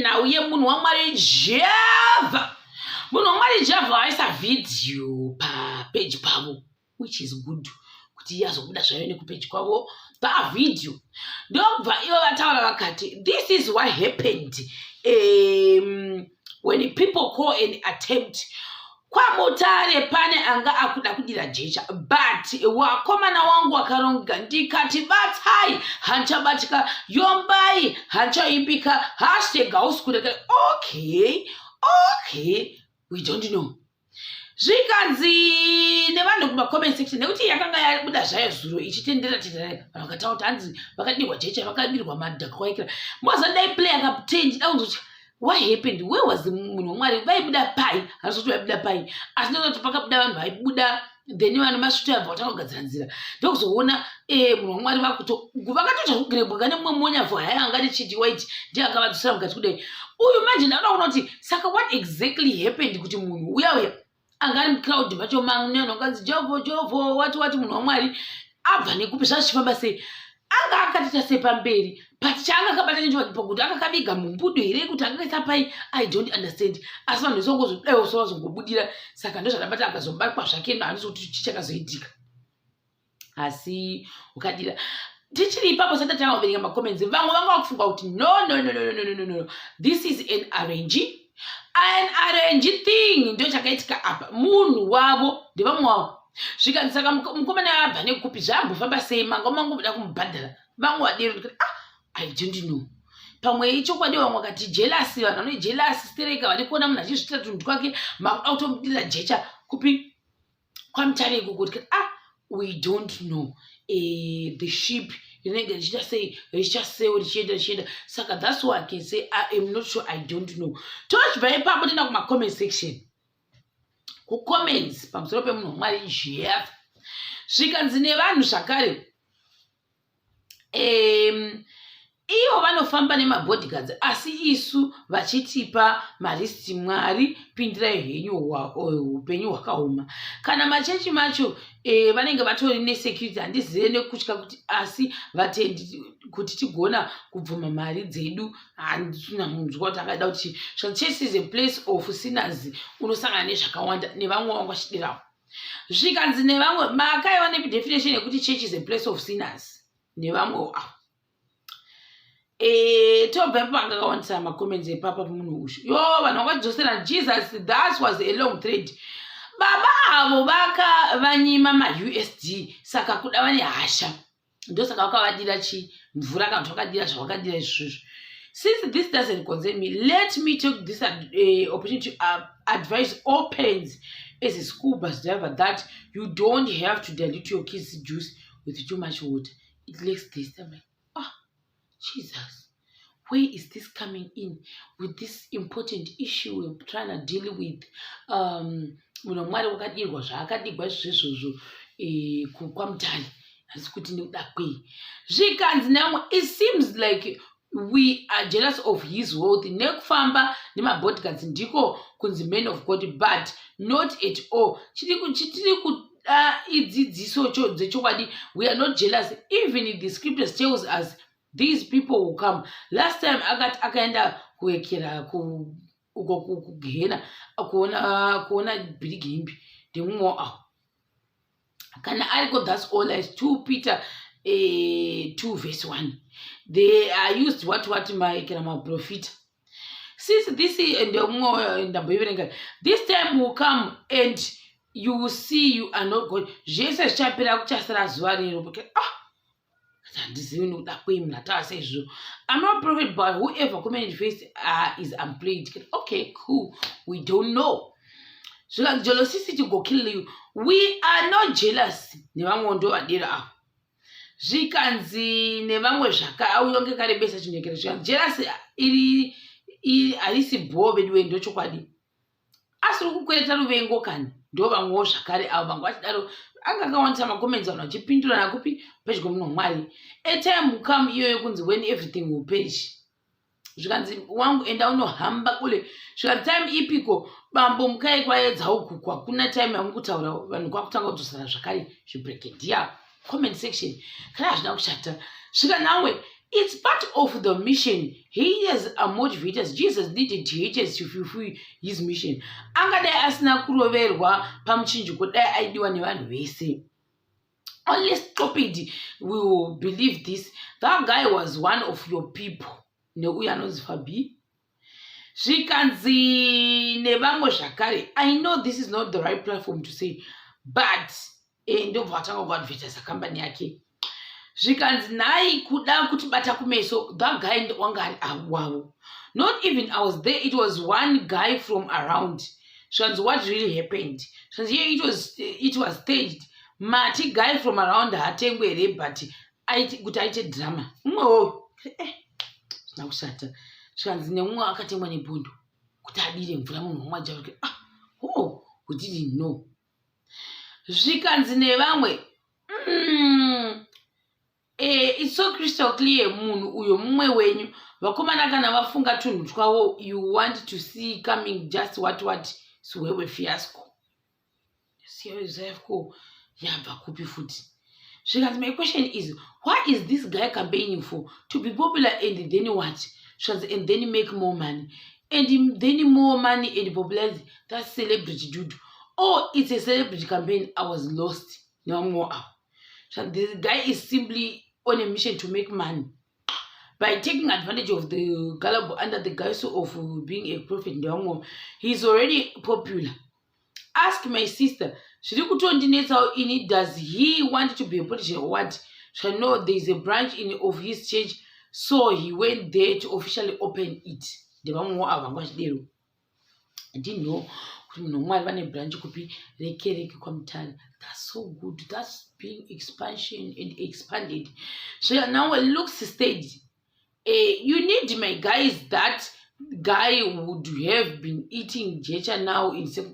nauye munhu waMwari Java. Munhu waMwari Java aisa video page pavo, which is good. Kuti yazobuda zvayo nekupage kwavo video. Ndobva ivo vataura vakati, this is what happened when people call an attempt. Kwa Mutare pane anga akuda kudira jecha, but wakomana wangu wakaronga ndikati batai hanchabatika yombai hanchaipika hashtag hauskudeka. Okay, we don't know. Zvikanzi nevanhu kuma comment section nekuti yakanga yabuda zvayo zuro ichitendera vakataura kuti hanzi vakadirwa jecha vakadirwa madhaka kwaikira mwazadai play akatendi dauti what happened, where was the munhu waMwari vaibuda pai hazvoti vaibuda pai asi ndinoti pakabuda vanhu vaibuda then vanhu masvito abva vatangogadzira nzira ndokuzoona munhu waMwari vakatoita kugirebwa nemumwe monyavho haya angati chiti waiti ndiye akavadzosera mukati kudai uyu manje ndauda kuona kuti saka what exactly happened kuti munhu uya angari mucrowd macho maneno kanzi jovo wati munhu waMwari abva nekupi zvazvifamba sei anga akatita sepamberi but chaanga akabata nenjodzi pokuti akakaviga mumbudo here kuti akakaisa pai I don't understand asi vanhu zvongozodaiwo vazongobudira saka ndozvadabata akazobatwa zvake handizoti chichakazoitika asi ukadira tichiri ipapo satatanga kuverenga macomments vamwe vanga vakufunga kuti no this is an arrange thing ndio chakaitika apa munhu wavo ndevamwe wavo zvikanzi saka mukomana abva nekupi zvambofamba sei manga mangobuda kumubhadhara vamwe vadero I don't know pamwe ichokwadi vamwe vakati jealous vanhu vano jealous stereka vari kuona munhu achizvitira tunhu twake makuda kutomudira jecha kupi kwaMutare iko kuti we don't know the ship rinenge richiita sei richichaseo richienda saka that's why I can say I am not sure, I don't know. Tochibva ipapo tenda kuma-comment section kucomments pamusoro pemunhu waMwari Java zvikanzi nevanhu zvakare ivo vanofamba nemabodyguards asi isu vachitipa maristi Mwari pindirai henyu upenyu hwakaoma kana machechi macho vanenge vatori nesecurity handizive nekutya kuti asi vatendi kuti tigona kubvuma mari dzedu handisina munzwa kuti akada kuti church is a place of sinners unosangana nezvakawanda nevamwe vangu vachidirawo zvikanzi nevamwe makaiva nedefinition yekuti church is a place of sinners nevamwe tobva ipapo anga akawandisa macomments epapa pamunhu ushu vanhu vakadzosera Jesus, that was a long thread. Baba avo vanyima ma-USD saka kuda vane hasha ndosaka vakavadira mvura kana kuti vakadira zvavakadira izvozvo. Since this doesn't concern me, let me take this opportunity to advise all parents as a school bus driver that you don't have to dilute your kids' juice with too much water. It lacks taste. I'm like, Jesus, where is this coming in with this important issue we're trying to deal with? Munhu waMwari wakadirwa zvaakadirwa izvozvo kwaMutare asi kuti nekuda kwei zvikanzi namwe it seems like we are jealous of his wealth nekufamba nemabodyguards ndiko kunzi men of God, but not at all. Chitiri idzidziso dzechokwadi, we are not jealous. Even the scriptures tells us these people will come. Last time akaenda kuwekera kugehena kuona bhirigimbi ndemumwe kana ariko that's all as 2 Peter 2 verse 1. They are used what my prophet. Since this this time will come and you will see you are not God. Jesus chapira kuchasara zuva rero because I'm not a prophet, but whoever commented face is unplayed. Okay, cool. We don't know. So like jealousy to go kill you. We are not jealous. Nevangondo adira. Zikanzi nevangwe shaka au yonke kare besa chinyekere changa. Jealousy ili alisi bobe ndiwe ndo chokwadi. Asuru kukweta ruvengo kani. Ndo vango shakare au vango achidaro angakawandisa macomments ano achipindura nakupi page komunhu waMwari. A time will come iyo yekunzi when everything will perish. Zvikanzi wangu enda unohamba kule. Zvikanzi time ipiko bambo mukai kwaedza uku kwakuna time yamukutaura vanhu kwakutanga kudzosana zvakare zvibreaking. Comment section kana hazvina kushata. Svika nawe It's part of the mission. Haters are motivators. Jesus needed haters to fulfill his mission. Angadai asina kuroverwa pamuchinjiko dai aidiwa nevanhu vese. Only stupid will believe this. That guy was one of your people. Neuya anonzi Fabi. Zvikanzi nevamwe zvakare. I know this is not the right platform to say, but ndobva vatanga kuadvertise company yake. Zvikanzi nai kuda kutibata kumeso, that guy wanga ari wavo. Not even I was there, it was one guy from around. Zvikanzi what really happened? Zvikanzi yeah, it was staged. Mati guy from around hatengwe here, but kuti aite drama. Zvina kushata. Zvikanzi nemumwe akatengwa nebhundu kuti adire mvura munhu mumwe ajaruke. We didn't know. Zvikanzi nevamwe it's so crystal clear munhu uyo mumwe wenyu vakomana kana vafunga tunhu twavo you want to see coming just what suhwehwe fiasco. Fiasco yabva kupi futi. Zvikanzi my question is, what is this guy campaigning for? To be popular and then what? And then make more money. And then more money and popularity. That's celebrity dude. Oh, it's a celebrity campaign. I was lost. No more. So this guy is simply on a mission to make money by taking advantage of the gullible under the guise of being a prophet. He's already popular. Ask my sister. Does he want to be a politician or what? Shall know there is a branch of his church, so he went there to officially open it. I didn't know. Branch could Mutare. That's so good. That's being expansion and expanded. So now it looks staged. You need my guys. That guy would have been eating jecha now in some.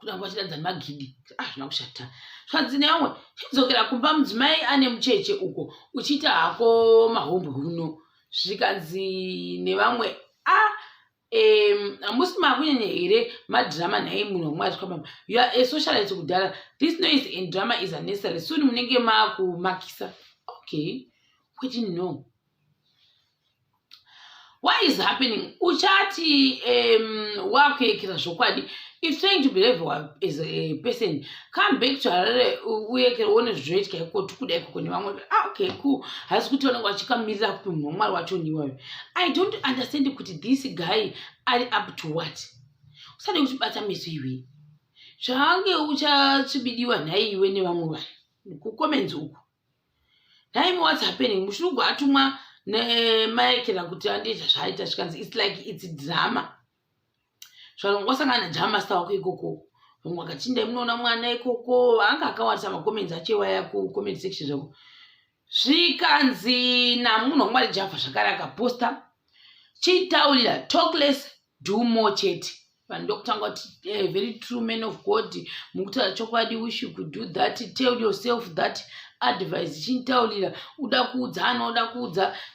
Kuda magidi. Nakushata. Zvanzi neamwe chidzokera kumba mudzimai ane mucheche uko uchita hako mahombo huno. Zvikanzi nevamwe hamusi makunyanya here madrama naye munhu omwe atwa you are a socialite kudhara. This noise and drama is unnecessary. Soon munenge makumakisa. Okay, we didn't know. What is happening? Uchati wakuyekera zvokwadi. If trying to behave as a person, come back to Harare, uyekera one zvoitika iko kuda iko nevamwe. Okay, cool. Hasi kuti vanenge vachikamirira kupi munhu mwari wacho niwayo. I don't understand kuti this guy are up to what. Usade kutibata meso iwe. Zvange uchatsibidiwa nhai iwe nevamwe vanhu. Kucomments uku. Nhai what's happening? Mushurugwa atumwa nemaekera kuti andiita zvaita zvikanzi it's like it's drama. Zvangosangana drama star wako ikoko. Vamwe vakachinda munoona mwana ikoko anga akawandisa macomments achewaya kucomment section zvako. Zvikanzi namunhu wamwari Jaffa zvakare akaposta chitaurira talk less do more chete. Vanhu ndokutanga kuti very true man of God mukutaura chokwadi wish you could do that. Tell yourself that advice. Chintaurira uda kuudza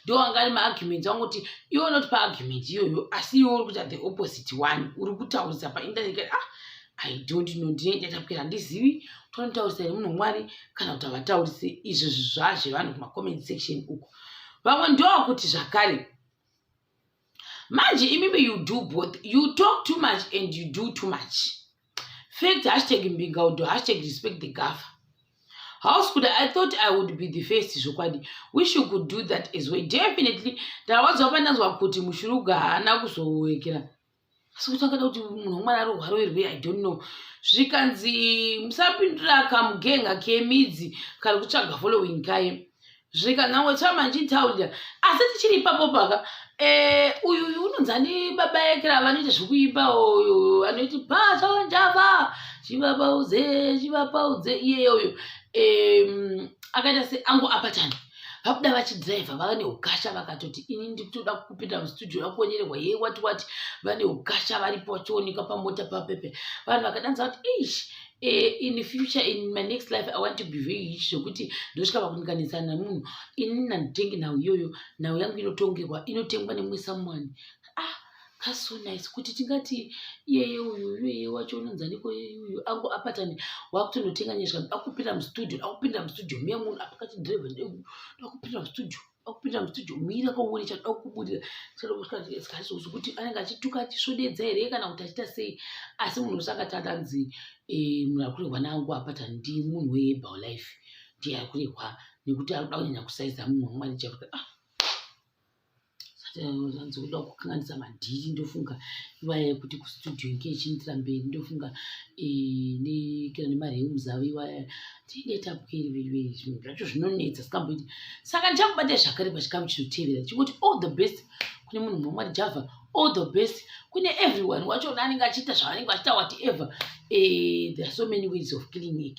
ndo angari maarguments vanguti iwo not paargument iyoyo asi iwo uri kuita the opposite one uri kutaurisa painternet. I don't know ndinenda tapera handizivi tonotaurisa nemunhu mwari kana kuti avataurise izvo zvazvevanhu kumacomment section uko. Vamwe ndokuti zvakare manje imimi you do both. You talk too much and you do too much. Fact hashtag mbingaudo hashtag respect the gaffer. House could I thought I would be the first zvokwadi. Wish you could do that as well. Definitely ndawadzopandazwa kuti mushuruga haana kuzowekera. Asi kutangada kuti munhu mwari ari hwaroerwe I don't know. Zvikanzi musapindura kamugenga kemidzi kari kutsvaga following kaye. Zvikanzi chamanje ntaurira asi tichiri ipapo paka uyu unonzani baba yekera vanoita zvekuimba uyu anoiti basa njava chivapaudze iyeyoyo. Akaita seangu apatani vakuda vachidhiraivha vane ugasha vakatoti ini nditoda kupinda mustudio vakuonyererwa ye wati vane ugasha varipo vachionekwa pamota papepe. Vanhu vakadanza kuti in the future in my next life I want to be very rich zvokuti ndosvika pakundikanisa namunhu ini nanditengi nhau iyoyo nhau yangu inotongerwa inotengwa nemwesamwani. That's so nice kuti tingati iyeye uyu wacho unonzaniko uyu angu apatani wakutonotenga nyezvikani akupinda mustudio memunhu apakati drive akupinda mustudio akupinda mustudio umira kaone chada kubudira chadokuzwa kuti anenge achituka achisvodedza here kana kuti achita sei. Asi munhu usakati atanzi munhu akurehwa nangu apata ndi munhu weBiolife ndiye akurehwa nekuti akuda kunyanya kusaiza munhu waMwari chakuti zanzi kuda kukanganisa madhiri ndofunga iwaya kuti kustudio nke ichiindira mberi ndofunga nekera nemari yemuzavi iwaya tineta bukeri zvinhu zvacho zvinonetsa sikamboiti. Saka ndichakubata zvakare pachikamu chinotevera chikuti all the best kune munhu waMwari Java, all the best kune everyone wacho anenge achiita zvavanenge vachiita whatever. There are so many ways of killing it.